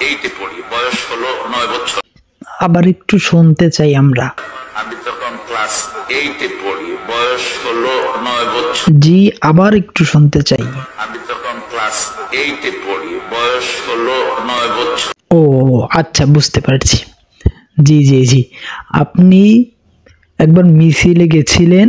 এইটে পড়ি, বয়স হলো 9 বছর। আবার একটু শুনতে চাই আমরা। আমি তখন ক্লাস 8-এ পড়ি, বয়স হলো 9 বছর। জি, আবার একটু শুনতে চাই। আমি তখন ক্লাস 8-এ পড়ি, বয়স হলো 9 বছর। ও আচ্ছা, বুঝতে পারছি। জি জি জি, আপনি একবার মিছিলে গেছিলেন,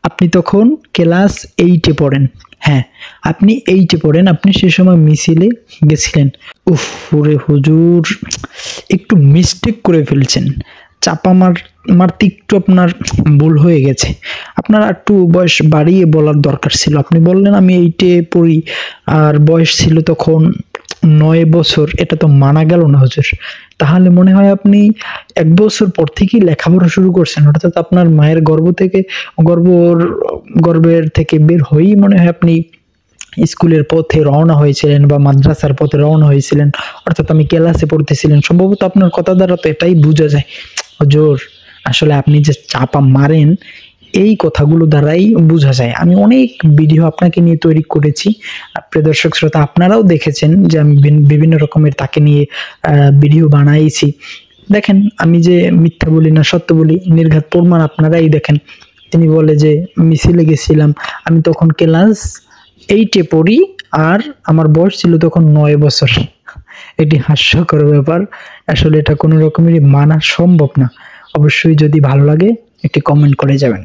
আপনি তখন ক্লাস 8-এ পড়েন। হ্যাঁ, আপনি 8-এ পড়েন, আপনি সে সময় মিছিলে গেছিলেন। উফ ওরে হুজুর, একটু মিস্টেক করে ফেলছেন। চাপা মারতে একটু আপনার ভুল হয়ে গেছে। আপনার একটু বয়স বাড়িয়ে বলার দরকার ছিল। আপনি বললেন আমি 8-এ পড়ি, আর বয়স ছিল তখন 9 বছর। এটা তো মানা গেল না হুজুর। তাহলে মনে হয় আপনি 1 বছর পর থেকেই লেখাপড়া শুরু করছেন, অর্থাৎ আপনার মায়ের গর্ভের থেকে বের হয়েই মনে হয় আপনি স্কুলের পথে রওনা হয়েছিলেন বা মাদ্রাসার পথে রওনা হয়েছিলেন, অর্থাৎ আমি ক্লাসে পড়তেছিলেন। সম্ভবত আপনার কথা দ্বারা তো এটাই বোঝা যায়। হুজুর, আসলে আপনি যে চাপা মারেন, এই কথাগুলো দ্বারাই বোঝা যায়। আমি অনেক ভিডিও আপনাকে নিয়ে তৈরি করেছি, প্রিয় দর্শক শ্রোতা, আপনারাও দেখেছেন যে আমি বিভিন্ন রকমের তাকে নিয়ে ভিডিও বানাইছি। দেখেন, আমি যে মিথ্যা বলি না, সত্য বলি, নির্ঘাত প্রমাণ আপনারাই দেখেন। তিনি বলে যে মিছিলে গেছিলাম, আমি তখন ক্লাস 8-এ পড়ি, আর আমার বয়স ছিল তখন 9 বছর। এটি হাস্যকর ব্যাপার। আসলে এটা কোনো রকমেরই মানা সম্ভব না। অবশ্যই যদি ভালো লাগে একটি কমেন্ট করে যাবেন।